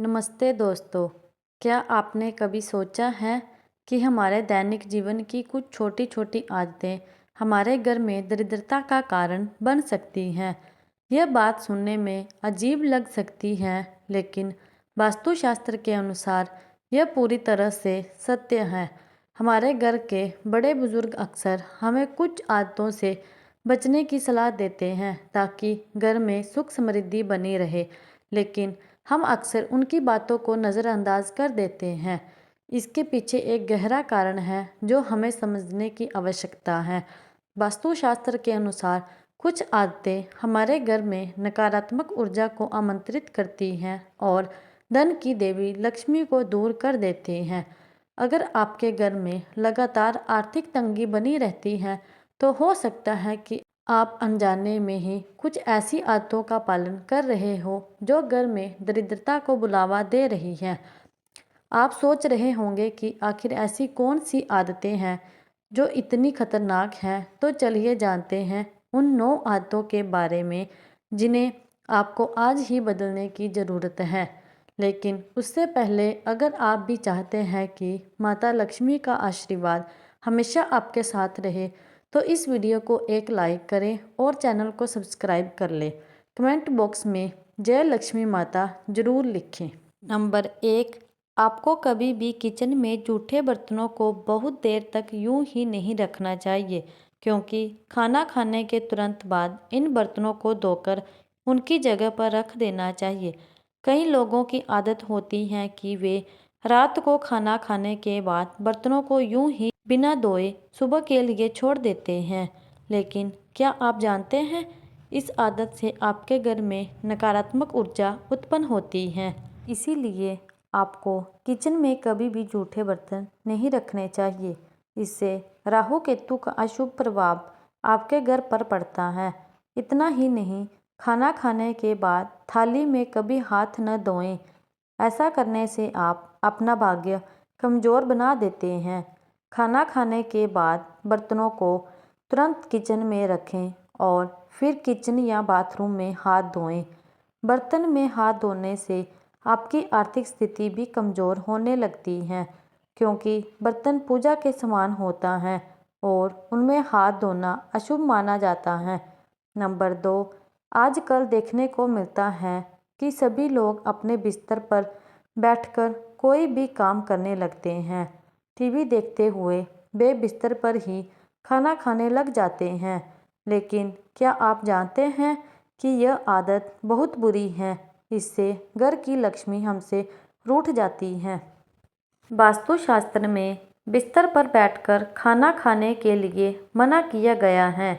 नमस्ते दोस्तों। क्या आपने कभी सोचा है कि हमारे दैनिक जीवन की कुछ छोटी छोटी आदतें हमारे घर में दरिद्रता का कारण बन सकती हैं। यह बात सुनने में अजीब लग सकती है, लेकिन वास्तुशास्त्र के अनुसार यह पूरी तरह से सत्य है। हमारे घर के बड़े बुजुर्ग अक्सर हमें कुछ आदतों से बचने की सलाह देते हैं ताकि घर में सुख समृद्धि बनी रहे, लेकिन हम अक्सर उनकी बातों को नज़रअंदाज कर देते हैं। इसके पीछे एक गहरा कारण है जो हमें समझने की आवश्यकता है। वास्तुशास्त्र के अनुसार कुछ आदतें हमारे घर में नकारात्मक ऊर्जा को आमंत्रित करती हैं और धन की देवी लक्ष्मी को दूर कर देती हैं। अगर आपके घर में लगातार आर्थिक तंगी बनी रहती है, तो हो सकता है कि आप अनजाने में ही कुछ ऐसी आदतों का पालन कर रहे हो जो घर में दरिद्रता को बुलावा दे रही हैं। आप सोच रहे होंगे कि आखिर ऐसी कौन सी आदतें हैं जो इतनी खतरनाक हैं। तो चलिए जानते हैं उन 9 आदतों के बारे में जिन्हें आपको आज ही बदलने की ज़रूरत है। लेकिन उससे पहले, अगर आप भी चाहते हैं कि माता लक्ष्मी का आशीर्वाद हमेशा आपके साथ रहे, तो इस वीडियो को एक लाइक करें और चैनल को सब्सक्राइब कर लें। कमेंट बॉक्स में जय लक्ष्मी माता जरूर लिखें। नंबर 1, आपको कभी भी किचन में जूठे बर्तनों को बहुत देर तक यूं ही नहीं रखना चाहिए, क्योंकि खाना खाने के तुरंत बाद इन बर्तनों को धोकर उनकी जगह पर रख देना चाहिए। कई लोगों की आदत होती है कि वे रात को खाना खाने के बाद बर्तनों को यूं ही बिना धोए सुबह के लिए छोड़ देते हैं, लेकिन क्या आप जानते हैं इस आदत से आपके घर में नकारात्मक ऊर्जा उत्पन्न होती है। इसीलिए आपको किचन में कभी भी जूठे बर्तन नहीं रखने चाहिए। इससे राहु केतु का अशुभ प्रभाव आपके घर पर पड़ता है। इतना ही नहीं, खाना खाने के बाद थाली में कभी हाथ न धोएं। ऐसा करने से आप अपना भाग्य कमज़ोर बना देते हैं। खाना खाने के बाद बर्तनों को तुरंत किचन में रखें और फिर किचन या बाथरूम में हाथ धोएं। बर्तन में हाथ धोने से आपकी आर्थिक स्थिति भी कमज़ोर होने लगती है, क्योंकि बर्तन पूजा के समान होता है और उनमें हाथ धोना अशुभ माना जाता है। नंबर 2, आजकल देखने को मिलता है कि सभी लोग अपने बिस्तर पर बैठकर कोई भी काम करने लगते हैं। टीवी देखते हुए वे बिस्तर पर ही खाना खाने लग जाते हैं, लेकिन क्या आप जानते हैं कि यह आदत बहुत बुरी है। इससे घर की लक्ष्मी हमसे रूठ जाती है। वास्तुशास्त्र में बिस्तर पर बैठकर खाना खाने के लिए मना किया गया है।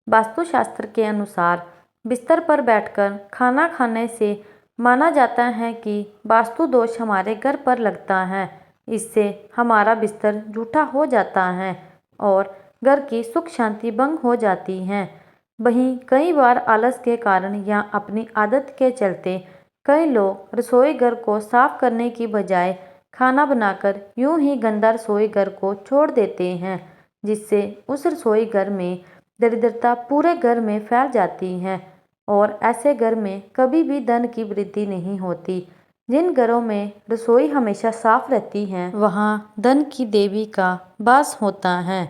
वास्तुशास्त्र के अनुसार बिस्तर पर बैठकर खाना खाने से माना जाता है कि वास्तु दोष हमारे घर पर लगता है। इससे हमारा बिस्तर जूठा हो जाता है और घर की सुख शांति भंग हो जाती है। वहीं कई बार आलस के कारण या अपनी आदत के चलते कई लोग रसोई घर को साफ करने की बजाय खाना बनाकर यूं ही गंदा रसोई घर को छोड़ देते हैं, जिससे उस रसोई घर में दरिद्रता पूरे घर में फैल जाती है और ऐसे घर में कभी भी धन की वृद्धि नहीं होती। जिन घरों में रसोई हमेशा साफ रहती है, वहाँ धन की देवी का वास होता है।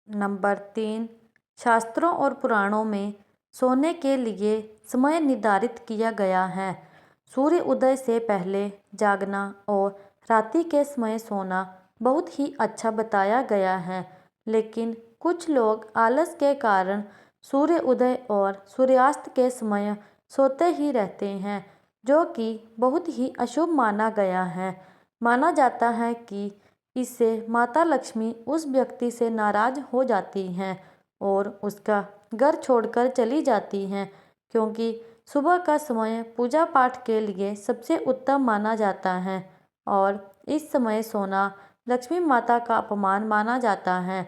नंबर 3, शास्त्रों और पुराणों में सोने के लिए समय निर्धारित किया गया है। सूर्य उदय से पहले जागना और रात्रि के समय सोना बहुत ही अच्छा बताया गया है, लेकिन कुछ लोग आलस के कारण सूर्य उदय और सूर्यास्त के समय सोते ही रहते हैं, जो कि बहुत ही अशुभ माना गया है। माना जाता है कि इससे माता लक्ष्मी उस व्यक्ति से नाराज हो जाती हैं और उसका घर छोड़कर चली जाती हैं, क्योंकि सुबह का समय पूजा पाठ के लिए सबसे उत्तम माना जाता है और इस समय सोना लक्ष्मी माता का अपमान माना जाता है।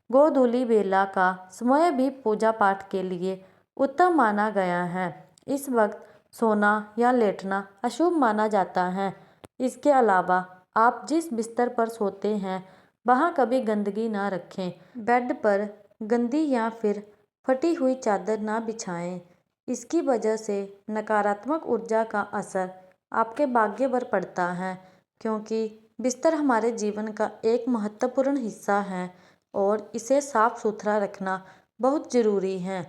गोधूली बेला का समय भी पूजा पाठ के लिए उत्तम माना गया है। इस वक्त सोना या लेटना अशुभ माना जाता है। इसके अलावा आप जिस बिस्तर पर सोते हैं वहाँ कभी गंदगी ना रखें। बेड पर गंदी या फिर फटी हुई चादर ना बिछाएं। इसकी वजह से नकारात्मक ऊर्जा का असर आपके भाग्य पर पड़ता है, क्योंकि बिस्तर हमारे जीवन का एक महत्वपूर्ण हिस्सा है और इसे साफ सुथरा रखना बहुत ज़रूरी है।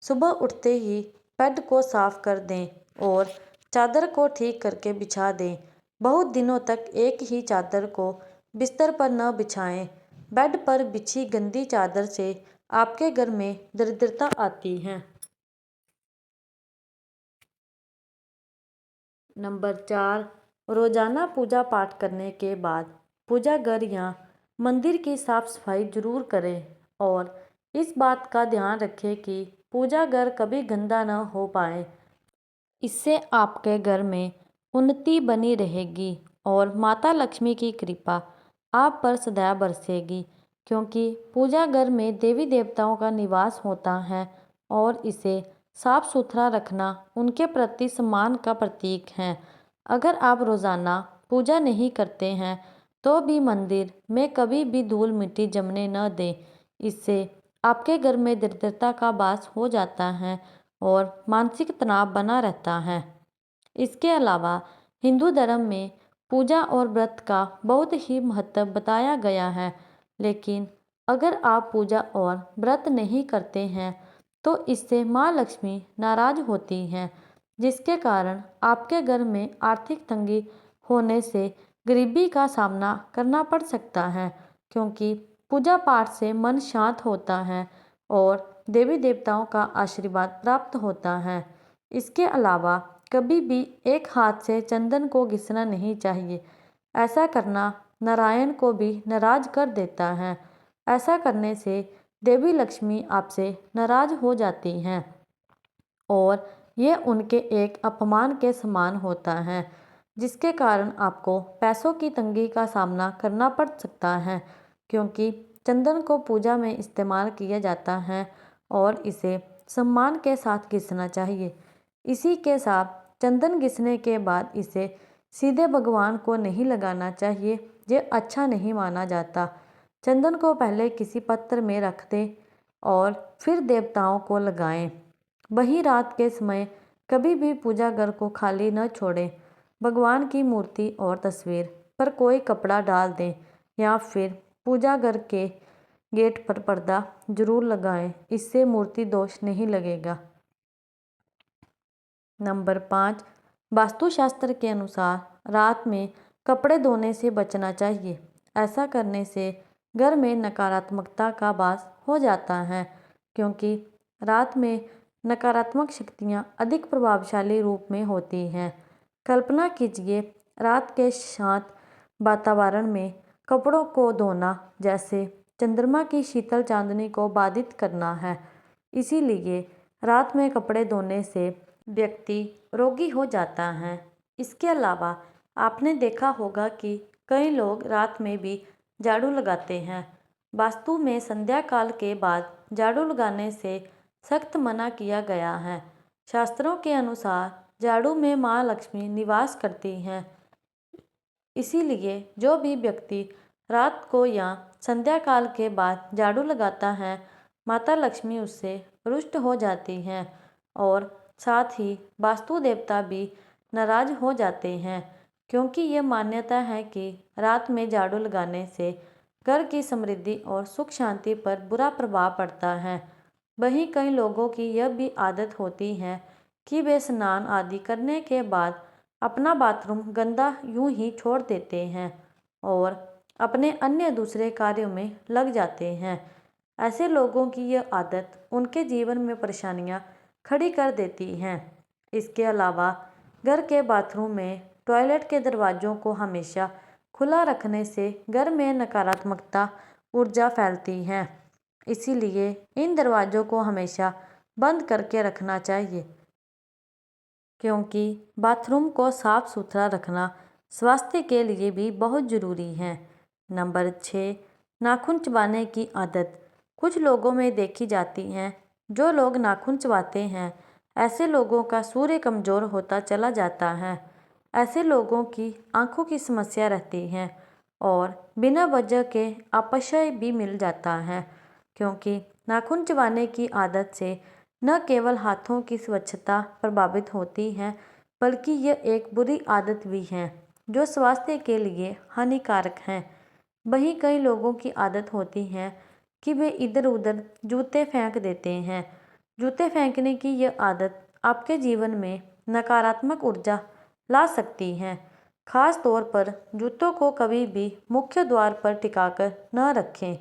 सुबह उठते ही बेड को साफ कर दें और चादर को ठीक करके बिछा दें। बहुत दिनों तक एक ही चादर को बिस्तर पर न बिछाएं। बेड पर बिछी गंदी चादर से आपके घर में दरिद्रता आती है। नंबर 4, रोजाना पूजा पाठ करने के बाद पूजा घर या मंदिर की साफ सफाई जरूर करें और इस बात का ध्यान रखें कि पूजा घर कभी गंदा न हो पाए। इससे आपके घर में उन्नति बनी रहेगी और माता लक्ष्मी की कृपा आप पर सदैव बरसेगी, क्योंकि पूजा घर में देवी देवताओं का निवास होता है और इसे साफ सुथरा रखना उनके प्रति सम्मान का प्रतीक है। अगर आप रोज़ाना पूजा नहीं करते हैं तो भी मंदिर में कभी भी धूल मिट्टी जमने न दें। इससे आपके घर में दरिद्रता का वास हो जाता है और मानसिक तनाव बना रहता है। इसके अलावा हिंदू धर्म में पूजा और व्रत का बहुत ही महत्व बताया गया है, लेकिन अगर आप पूजा और व्रत नहीं करते हैं तो इससे माँ लक्ष्मी नाराज होती हैं, जिसके कारण आपके घर में आर्थिक तंगी होने से गरीबी का सामना करना पड़ सकता है, क्योंकि पूजा पाठ से मन शांत होता है और देवी देवताओं का आशीर्वाद प्राप्त होता है। इसके अलावा कभी भी एक हाथ से चंदन को घिसना नहीं चाहिए। ऐसा करना नारायण को भी नाराज कर देता है। ऐसा करने से देवी लक्ष्मी आपसे नाराज हो जाती हैं और ये उनके एक अपमान के समान होता है, जिसके कारण आपको पैसों की तंगी का सामना करना पड़ सकता है, क्योंकि चंदन को पूजा में इस्तेमाल किया जाता है और इसे सम्मान के साथ घिसना चाहिए। इसी के साथ चंदन घिसने के बाद इसे सीधे भगवान को नहीं लगाना चाहिए, ये अच्छा नहीं माना जाता। चंदन को पहले किसी पत्र में रख दें और फिर देवताओं को लगाएं। वहीं रात के समय कभी भी पूजा घर को खाली न छोड़ें। भगवान की मूर्ति और तस्वीर पर कोई कपड़ा डाल दें या फिर पूजा घर के गेट पर पर्दा जरूर लगाएं। इससे मूर्ति दोष नहीं लगेगा। नंबर 5, वास्तुशास्त्र के अनुसार रात में कपड़े धोने से बचना चाहिए। ऐसा करने से घर में नकारात्मकता का वास हो जाता है, क्योंकि रात में नकारात्मक शक्तियाँ अधिक प्रभावशाली रूप में होती हैं। कल्पना कीजिए, रात के शांत वातावरण में कपड़ों को धोना जैसे चंद्रमा की शीतल चांदनी को बाधित करना है। इसीलिए रात में कपड़े धोने से व्यक्ति रोगी हो जाता है। इसके अलावा आपने देखा होगा कि कई लोग रात में भी झाड़ू लगाते हैं। वास्तु में संध्या काल के बाद झाड़ू लगाने से सख्त मना किया गया है। शास्त्रों के अनुसार झाड़ू में माँ लक्ष्मी निवास करती हैं। इसीलिए जो भी व्यक्ति रात को या संध्या काल के बाद झाड़ू लगाता है, माता लक्ष्मी उससे रुष्ट हो जाती हैं और साथ ही वास्तु देवता भी नाराज हो जाते हैं, क्योंकि ये मान्यता है कि रात में झाड़ू लगाने से घर की समृद्धि और सुख शांति पर बुरा प्रभाव पड़ता है। वहीं कई लोगों की यह भी आदत होती है कि वे स्नान आदि करने के बाद अपना बाथरूम गंदा यूं ही छोड़ देते हैं और अपने अन्य दूसरे कार्यों में लग जाते हैं। ऐसे लोगों की यह आदत उनके जीवन में परेशानियां खड़ी कर देती हैं। इसके अलावा घर के बाथरूम में टॉयलेट के दरवाज़ों को हमेशा खुला रखने से घर में नकारात्मकता ऊर्जा फैलती है। इसीलिए इन दरवाज़ों को हमेशा बंद करके रखना चाहिए, क्योंकि बाथरूम को साफ सुथरा रखना स्वास्थ्य के लिए भी बहुत ज़रूरी है। नंबर 6, नाखून चबाने की आदत कुछ लोगों में देखी जाती है। जो लोग नाखून चबाते हैं, ऐसे लोगों का सूर्य कमज़ोर होता चला जाता है। ऐसे लोगों की आंखों की समस्या रहती है और बिना वजह के अपशय भी मिल जाता है, क्योंकि नाखून चबाने की आदत से न केवल हाथों की स्वच्छता प्रभावित होती है, बल्कि यह एक बुरी आदत भी है जो स्वास्थ्य के लिए हानिकारक है। वहीं कई लोगों की आदत होती है कि वे इधर उधर जूते फेंक देते हैं। जूते फेंकने की यह आदत आपके जीवन में नकारात्मक ऊर्जा ला सकती है। खास तौर पर जूतों को कभी भी मुख्य द्वार पर टिकाकर न रखें।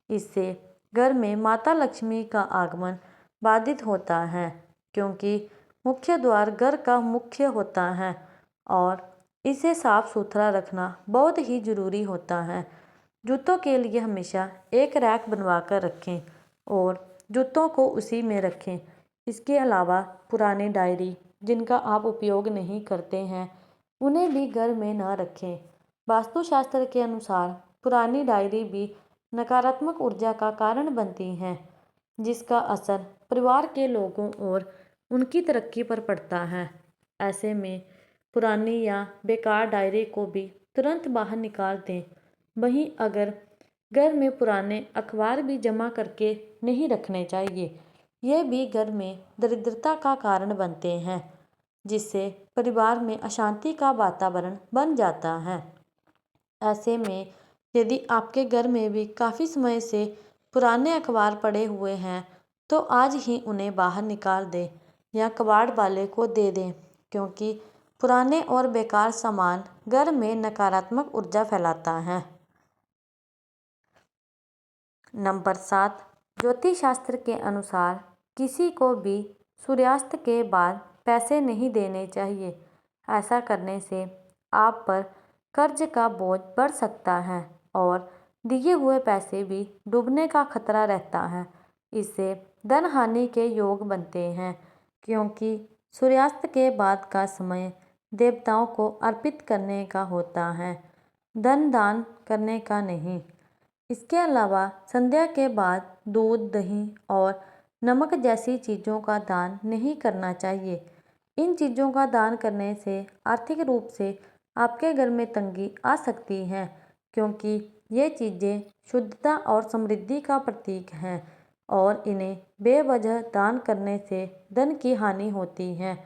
इससे घर में माता लक्ष्मी का आगमन बाधित होता है, क्योंकि मुख्य द्वार घर का मुख्य होता है और इसे साफ सुथरा रखना बहुत ही ज़रूरी होता है। जूतों के लिए हमेशा एक रैक बनवा कर रखें और जूतों को उसी में रखें। इसके अलावा पुरानी डायरी जिनका आप उपयोग नहीं करते हैं उन्हें भी घर में न रखें। वास्तुशास्त्र के अनुसार पुरानी डायरी भी नकारात्मक ऊर्जा का कारण बनती हैं, जिसका असर परिवार के लोगों और उनकी तरक्की पर पड़ता है। ऐसे में पुरानी या बेकार डायरी को भी तुरंत बाहर निकाल दें। वहीं अगर घर में पुराने अखबार भी जमा करके नहीं रखने चाहिए। ये भी घर में दरिद्रता का कारण बनते हैं, जिससे परिवार में अशांति का वातावरण बन जाता है। ऐसे में यदि आपके घर में भी काफ़ी समय से पुराने अखबार पड़े हुए हैं तो आज ही उन्हें बाहर निकाल दें या कबाड़ वाले को दे दें, क्योंकि पुराने और बेकार सामान घर में नकारात्मक ऊर्जा फैलाता है। नंबर 7, ज्योतिष शास्त्र के अनुसार किसी को भी सूर्यास्त के बाद पैसे नहीं देने चाहिए। ऐसा करने से आप पर कर्ज का बोझ बढ़ सकता है और दिए हुए पैसे भी डूबने का खतरा रहता है। इससे धन हानि के योग बनते हैं, क्योंकि सूर्यास्त के बाद का समय देवताओं को अर्पित करने का होता है, धन दान करने का नहीं। इसके अलावा संध्या के बाद दूध, दही और नमक जैसी चीज़ों का दान नहीं करना चाहिए। इन चीज़ों का दान करने से आर्थिक रूप से आपके घर में तंगी आ सकती है, क्योंकि ये चीज़ें शुद्धता और समृद्धि का प्रतीक हैं और इन्हें बेवजह दान करने से धन की हानि होती है।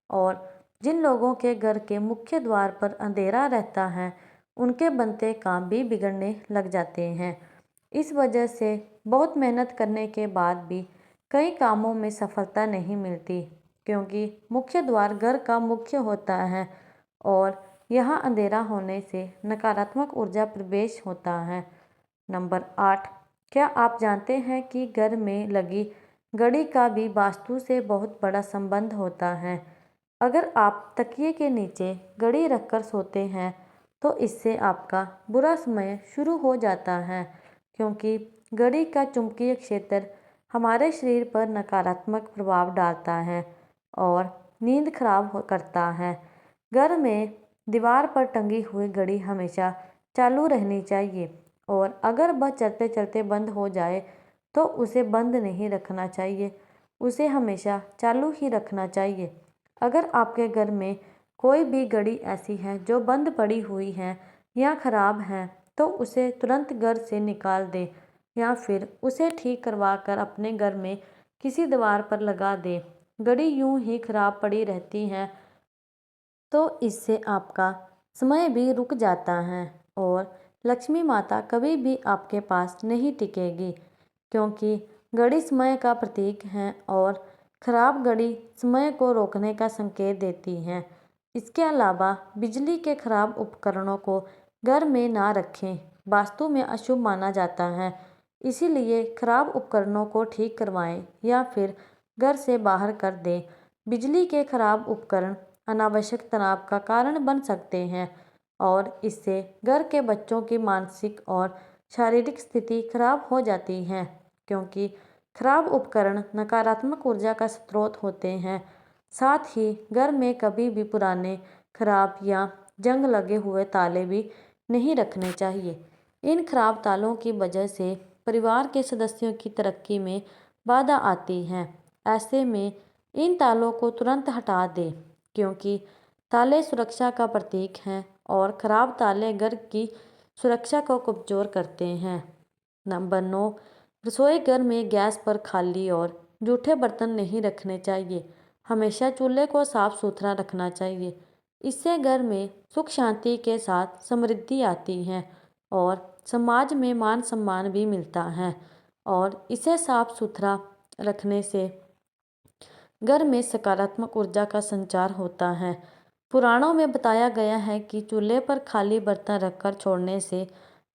और जिन लोगों के घर के मुख्य द्वार पर अंधेरा रहता है उनके बनते काम भी बिगड़ने लग जाते हैं। इस वजह से बहुत मेहनत करने के बाद भी कई कामों में सफलता नहीं मिलती, क्योंकि मुख्य द्वार घर का मुख्य होता है और यहाँ अंधेरा होने से नकारात्मक ऊर्जा प्रवेश होता है। नंबर 8, क्या आप जानते हैं कि घर में लगी घड़ी का भी वास्तु से बहुत बड़ा संबंध होता है। अगर आप तकिए के नीचे घड़ी रखकर सोते हैं तो इससे आपका बुरा समय शुरू हो जाता है, क्योंकि घड़ी का चुंबकीय क्षेत्र हमारे शरीर पर नकारात्मक प्रभाव डालता है और नींद खराब करता है। घर में दीवार पर टंगी हुई घड़ी हमेशा चालू रहनी चाहिए और अगर वह चलते चलते बंद हो जाए तो उसे बंद नहीं रखना चाहिए, उसे हमेशा चालू ही रखना चाहिए। अगर आपके घर में कोई भी घड़ी ऐसी है जो बंद पड़ी हुई है या ख़राब है तो उसे तुरंत घर से निकाल दें या फिर उसे ठीक करवा कर अपने घर में किसी दीवार पर लगा दें। घड़ी यूं ही खराब पड़ी रहती है तो इससे आपका समय भी रुक जाता है और लक्ष्मी माता कभी भी आपके पास नहीं टिकेगी, क्योंकि घड़ी समय का प्रतीक है और खराब घड़ी समय को रोकने का संकेत देती है। इसके अलावा बिजली के खराब उपकरणों को घर में ना रखें, वास्तु में अशुभ माना जाता है। इसीलिए खराब उपकरणों को ठीक करवाएं या फिर घर से बाहर कर दें। बिजली के खराब उपकरण अनावश्यक तनाव का कारण बन सकते हैं और इससे घर के बच्चों की मानसिक और शारीरिक स्थिति खराब हो जाती है, क्योंकि खराब उपकरण नकारात्मक ऊर्जा का स्रोत होते हैं। साथ ही घर में कभी भी पुराने, खराब या जंग लगे हुए ताले भी नहीं रखने चाहिए। इन खराब तालों की वजह से परिवार के सदस्यों की तरक्की में बाधा आती है। ऐसे में इन तालों को तुरंत हटा दें, क्योंकि ताले सुरक्षा का प्रतीक हैं और खराब ताले घर की सुरक्षा को कमजोर करते हैं। नंबर 9, रसोई घर में गैस पर खाली और जूठे बर्तन नहीं रखने चाहिए। हमेशा चूल्हे को साफ सुथरा रखना चाहिए। इससे घर में सुख शांति के साथ समृद्धि आती है और समाज में मान सम्मान भी मिलता है। और इसे साफ सुथरा रखने से घर में सकारात्मक ऊर्जा का संचार होता है। पुराणों में बताया गया है कि चूल्हे पर खाली बर्तन रखकर छोड़ने से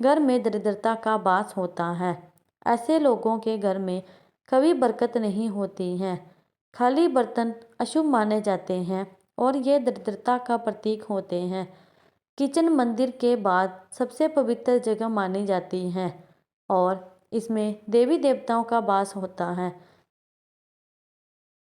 घर में दरिद्रता का वास होता है। ऐसे लोगों के घर में कभी बरकत नहीं होती है। खाली बर्तन अशुभ माने जाते हैं और ये दरिद्रता का प्रतीक होते हैं। किचन मंदिर के बाद सबसे पवित्र जगह मानी जाती है और इसमें देवी देवताओं का वास होता है।